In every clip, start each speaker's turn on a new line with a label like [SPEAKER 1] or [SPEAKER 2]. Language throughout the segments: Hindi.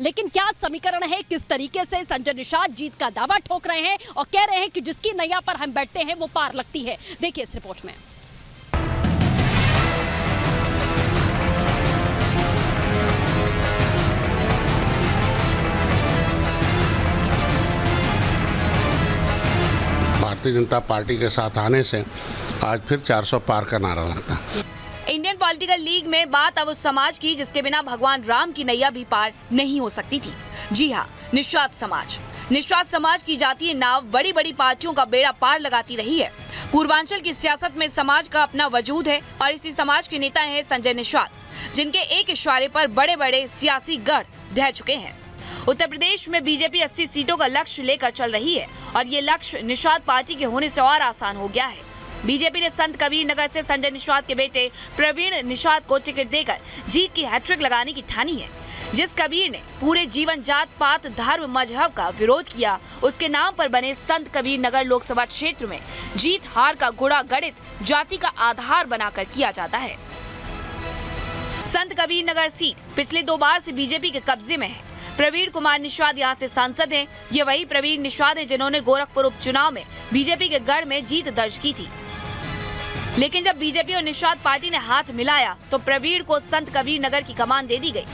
[SPEAKER 1] लेकिन क्या समीकरण है, किस तरीके से संजय निषाद जीत का दावा ठोक रहे हैं और कह रहे हैं कि जिसकी नैया पर हम बैठते हैं वो पार लगती है, देखिए इस रिपोर्ट में।
[SPEAKER 2] भारतीय जनता पार्टी के साथ आने से आज फिर 400 पार का नारा लगता है।
[SPEAKER 3] इंडियन पॉलिटिकल लीग में बात अब उस समाज की जिसके बिना भगवान राम की नैया भी पार नहीं हो सकती थी। जी हाँ, निषाद समाज। निषाद समाज की जातीय नाव बड़ी बड़ी पार्टियों का बेड़ा पार लगाती रही है। पूर्वांचल की सियासत में समाज का अपना वजूद है और इसी समाज के नेता हैं संजय निषाद, जिनके एक इशारे पर बड़े बड़े सियासी गढ़ ढह चुके हैं। उत्तर प्रदेश में बीजेपी 80 सीटों का लक्ष्य लेकर चल रही है और ये लक्ष्य निषाद पार्टी के होने से और आसान हो गया है। बीजेपी ने संत कबीर नगर से संजय निषाद के बेटे प्रवीण निषाद को टिकट देकर जीत की हैट्रिक लगाने की ठानी है। जिस कबीर ने पूरे जीवन जात पात धर्म मजहब का विरोध किया, उसके नाम पर बने संत कबीर नगर लोकसभा क्षेत्र में जीत हार का गुणा गणित जाति का आधार बनाकर किया जाता है। संत कबीर नगर सीट पिछले 2 बार से बीजेपी के कब्जे में है। प्रवीण कुमार निषाद यहाँ से सांसद हैं। ये वही प्रवीण निषाद है जिन्होंने गोरखपुर उपचुनाव में बीजेपी के गढ़ में जीत दर्ज की थी। लेकिन जब बीजेपी और निषाद पार्टी ने हाथ मिलाया तो प्रवीण को संत कबीर नगर की कमान दे दी गई।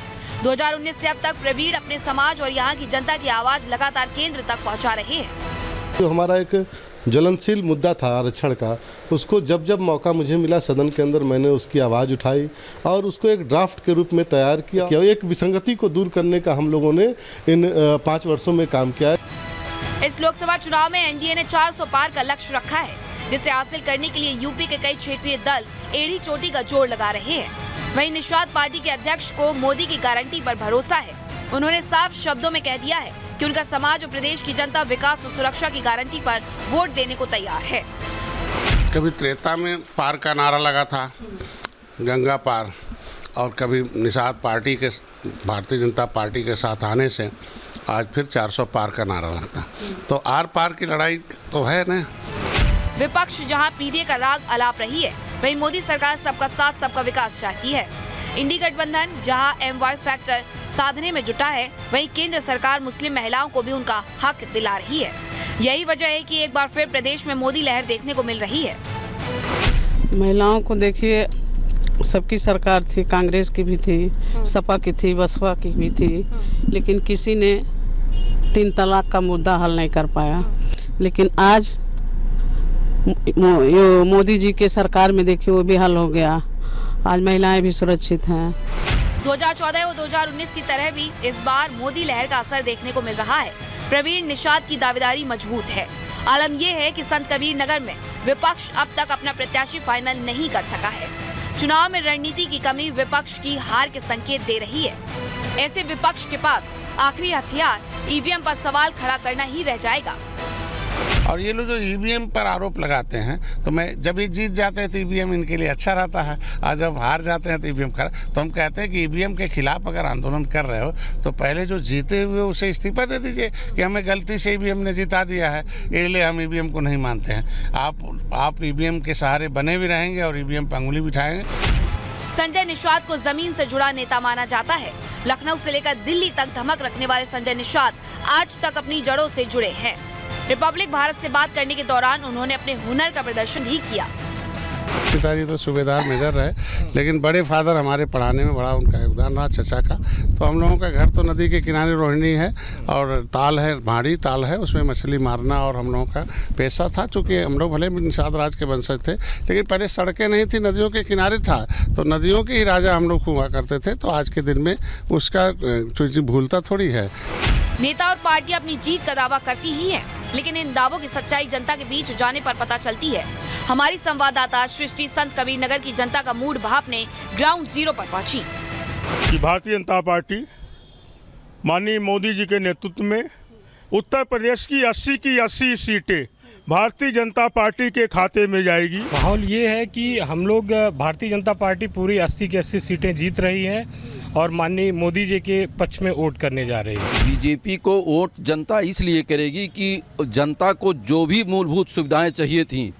[SPEAKER 3] 2019 से अब तक प्रवीण अपने समाज और यहाँ की जनता की आवाज लगातार केंद्र तक पहुँचा रहे हैं।
[SPEAKER 4] जो हमारा एक ज्वलनशील मुद्दा था आरक्षण का, उसको जब जब मौका मुझे मिला सदन के अंदर मैंने उसकी आवाज़ उठाई और उसको एक ड्राफ्ट के रूप में तैयार किया। एक विसंगति को दूर करने का हम लोगों ने इन 5 वर्षों में काम किया है।
[SPEAKER 3] इस लोकसभा चुनाव में एनडीए ने 400 पार का लक्ष्य रखा है, जिसे हासिल करने के लिए यूपी के कई क्षेत्रीय दल एड़ी चोटी का जोर लगा रहे हैं। वहीं निषाद पार्टी के अध्यक्ष को मोदी की गारंटी पर भरोसा है। उन्होंने साफ शब्दों में कह दिया है कि उनका समाज और प्रदेश की जनता विकास और सुरक्षा की गारंटी पर वोट देने को तैयार है।
[SPEAKER 2] कभी त्रेता में पार का नारा लगा था, गंगा पार, और कभी निषाद पार्टी के भारतीय जनता पार्टी के साथ आने से आज फिर 400 पार का नारा लगता है। तो आर पार की लड़ाई तो है ना।
[SPEAKER 3] विपक्ष जहां पीडीए का राग अलाप रही है, वहीं मोदी सरकार सबका साथ सबका विकास चाहती है। इंडी गठबंधन जहां एमवाई फैक्टर साधने में जुटा है, वहीं केंद्र सरकार मुस्लिम महिलाओं को भी उनका हक दिला रही है। यही वजह है कि एक बार फिर प्रदेश में मोदी लहर देखने को मिल रही है।
[SPEAKER 5] महिलाओं को देखिए, सबकी सरकार थी, कांग्रेस की भी थी, सपा की थी, बसपा की भी थी, लेकिन किसी ने 3 तलाक का मुद्दा हल नहीं कर पाया। लेकिन आज मोदी जी के सरकार में देखिए वो भी हल हो गया। आज महिलाएं भी सुरक्षित हैं।
[SPEAKER 3] 2014 और 2019 की तरह भी इस बार मोदी लहर का असर देखने को मिल रहा है। प्रवीण निषाद की दावेदारी मजबूत है। आलम यह है कि संत कबीर नगर में विपक्ष अब तक अपना प्रत्याशी फाइनल नहीं कर सका है। चुनाव में रणनीति की कमी विपक्ष की हार के संकेत दे रही है। ऐसे विपक्ष के पास आखिरी हथियार ईवीएम पर सवाल खड़ा करना ही रह जाएगा।
[SPEAKER 2] और ये लोग जो ईवीएम पर आरोप लगाते हैं, तो मैं जब ये जीत जाते हैं तो ईवीएम इनके लिए अच्छा रहता है, और जब हार जाते हैं तो ईवीएम खराब। तो हम कहते हैं कि ईवीएम के खिलाफ अगर आंदोलन कर रहे हो तो पहले जो जीते हुए उसे इस्तीफा दे दीजिए कि हमें गलती से ईवीएम ने जिता दिया है, इसलिए हम ईवीएम को नहीं मानते हैं। आप ईवीएम के सहारे बने भी रहेंगे और ईवीएम पर अंगुली बिठाएंगे।
[SPEAKER 3] संजय निषाद को जमीन से जुड़ा नेता माना जाता है। लखनऊ से लेकर दिल्ली तक धमक रखने वाले संजय निषाद आज तक अपनी जड़ों से जुड़े हैं। रिपब्लिक भारत से बात करने के दौरान उन्होंने अपने हुनर का प्रदर्शन भी किया।
[SPEAKER 2] पिताजी तो सूबेदार मेजर रहे, लेकिन बड़े फादर हमारे पढ़ाने में बड़ा उनका योगदान रहा, चचा का। तो हम लोगों का घर तो नदी के किनारे रोहिणी है और ताल है, भाड़ी ताल है, उसमें मछली मारना और हम लोगों का पेशा था। चूँकि हम लोग भले निषाद राज के वंशज थे, लेकिन पहले सड़कें नहीं थी, नदियों के किनारे था, तो नदियों के ही राजा हम लोग हुआ करते थे। तो आज के दिन में उसका भूलता थोड़ी है।
[SPEAKER 3] नेता और पार्टी अपनी जीत का दावा करती ही है, लेकिन इन दावों की सच्चाई जनता के बीच जाने पर पता चलती है। हमारी संवाददाता सृष्टि संत कबीर नगर की जनता का मूड भापने ग्राउंड जीरो पर पहुंची।
[SPEAKER 6] भारतीय जनता पार्टी माननीय मोदी जी के नेतृत्व में उत्तर प्रदेश की 80 की 80 सीटें भारतीय जनता पार्टी के खाते में जाएगी।
[SPEAKER 7] माहौल ये है कि हम लोग भारतीय जनता पार्टी पूरी 80 की 80 सीटें जीत रही है और माननीय मोदी जी के पक्ष में वोट करने जा रही है।
[SPEAKER 8] बीजेपी को वोट जनता इसलिए करेगी कि जनता को जो भी मूलभूत सुविधाएं चाहिए थीं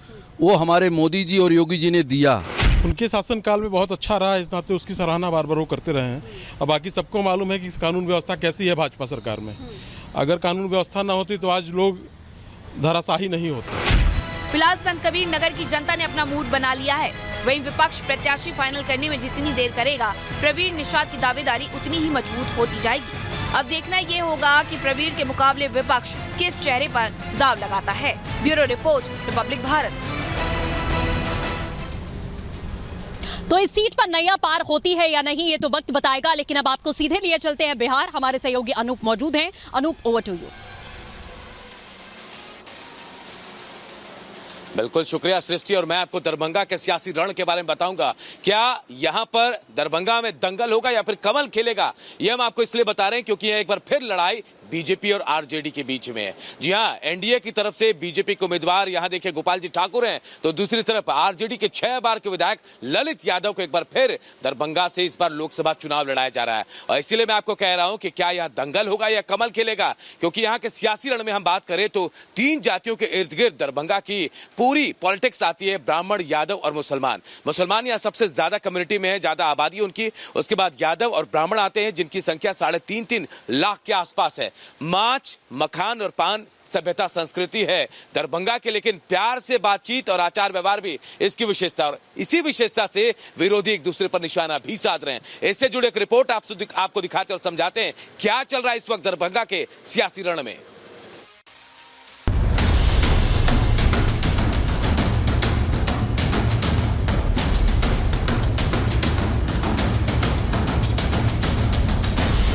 [SPEAKER 8] वो हमारे मोदी जी और योगी जी ने दिया।
[SPEAKER 9] उनके शासनकाल में बहुत अच्छा रहा, इस नाते उसकी सराहना बार बार वो करते रहे हैं। अब बाकी सबको मालूम है कि कानून व्यवस्था कैसी है भाजपा सरकार में। अगर कानून व्यवस्था ना होती तो आज लोग धराशाही नहीं होते।
[SPEAKER 3] फिलहाल संत कबीर नगर की जनता ने अपना मूड बना लिया है। वहीं विपक्ष प्रत्याशी फाइनल करने में जितनी देर करेगा, प्रवीण निषाद की दावेदारी उतनी ही मजबूत होती जाएगी। अब देखना ये होगा कि प्रवीण के मुकाबले विपक्ष किस चेहरे पर दाव लगाता है। Bureau report, Republic Bharat.
[SPEAKER 1] तो इस सीट पर नैया पार होती है या नहीं, ये तो वक्त बताएगा। लेकिन अब आपको सीधे लिए चलते हैं बिहार। हमारे सहयोगी अनूप मौजूद हैं। Anup, over to you.
[SPEAKER 10] बिल्कुल शुक्रिया सृष्टि। और मैं आपको दरभंगा के सियासी रण के बारे में बताऊंगा। क्या यहां पर दरभंगा में दंगल होगा या फिर कमल खेलेगा, यह हम आपको इसलिए बता रहे हैं क्योंकि यह एक बार फिर लड़ाई बीजेपी और आरजेडी के बीच में है। जी हां, एनडीए की तरफ से बीजेपी के उम्मीदवार यहां देखिए गोपाल जी ठाकुर हैं, तो दूसरी तरफ आरजेडी के 6 बार के विधायक ललित यादव को एक बार फिर दरभंगा से इस बार लोकसभा चुनाव लड़ाया जा रहा है। और इसीलिए मैं आपको कह रहा हूं कि क्या यहां दंगल होगा या कमल खेलेगा, क्योंकि यहां के सियासी रण में हम बात करें तो 3 जातियों के इर्द गिर्द दरभंगा की पूरी पॉलिटिक्स आती है। ब्राह्मण, यादव और मुसलमान यहाँ सबसे ज्यादा कम्युनिटी में है, ज्यादा आबादी उनकी। उसके बाद यादव और ब्राह्मण आते हैं जिनकी संख्या 3.5 लाख के आसपास है। माछ, मखान और पान सभ्यता संस्कृति है दरभंगा के, लेकिन प्यार से बातचीत और आचार व्यवहार भी इसकी विशेषता। और इसी विशेषता से विरोधी एक दूसरे पर निशाना भी साध रहे हैं। इससे जुड़े एक रिपोर्ट आपको दिखाते और समझाते हैं क्या चल रहा है इस वक्त दरभंगा के सियासी रण में।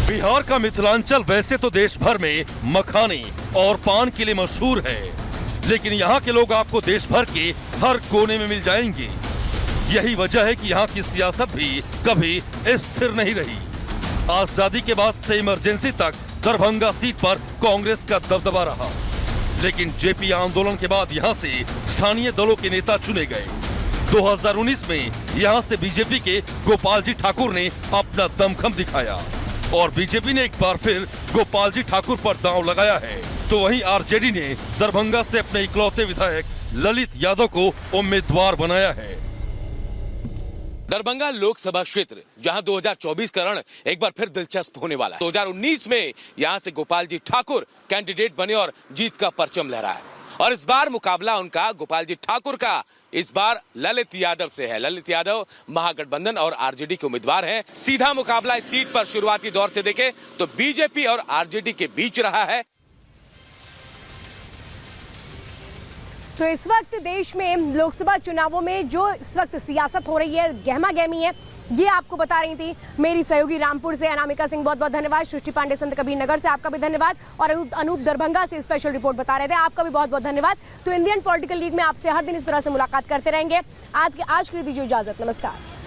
[SPEAKER 11] बिहार का मिथिलांचल वैसे तो देश भर में मखानी और पान के लिए मशहूर है, लेकिन यहाँ के लोग आपको देश भर के हर कोने में मिल जाएंगे। यही वजह है कि यहाँ की सियासत भी कभी स्थिर नहीं रही। आजादी के बाद से इमरजेंसी तक दरभंगा सीट पर कांग्रेस का दबदबा रहा, लेकिन जेपी आंदोलन के बाद यहाँ से स्थानीय दलों के नेता चुने गए। 2019 में यहाँ से बीजेपी के गोपाल जी ठाकुर ने अपना दमखम दिखाया और बीजेपी ने एक बार फिर गोपाल जी ठाकुर पर दांव लगाया है। तो वहीं आरजेडी ने दरभंगा से अपने इकलौते विधायक ललित यादव को उम्मीदवार बनाया है।
[SPEAKER 10] दरभंगा लोकसभा क्षेत्र जहां 2024 का रण एक बार फिर दिलचस्प होने वाला है। 2019 में यहां से गोपाल जी ठाकुर कैंडिडेट बने और जीत का परचम लहराया। और इस बार मुकाबला उनका गोपाल जी ठाकुर का इस बार ललित यादव से है। ललित यादव महागठबंधन और आरजेडी के उम्मीदवार हैं। सीधा मुकाबला इस सीट पर शुरुआती दौर से देखें तो बीजेपी और आरजेडी के बीच रहा है।
[SPEAKER 12] तो इस वक्त देश में लोकसभा चुनावों में जो इस वक्त सियासत हो रही है, गहमा गहमी है, ये आपको बता रही थी मेरी सहयोगी रामपुर से अनामिका सिंह। बहुत बहुत धन्यवाद। सृष्टि पांडे संत कबीर नगर से आपका भी धन्यवाद। और अनूप दरभंगा से स्पेशल रिपोर्ट बता रहे थे, आपका भी बहुत बहुत धन्यवाद। तो इंडियन पॉलिटिकल लीग में आपसे हर दिन इस तरह से मुलाकात करते रहेंगे। आज के लिए दीजिए इजाजत। नमस्कार।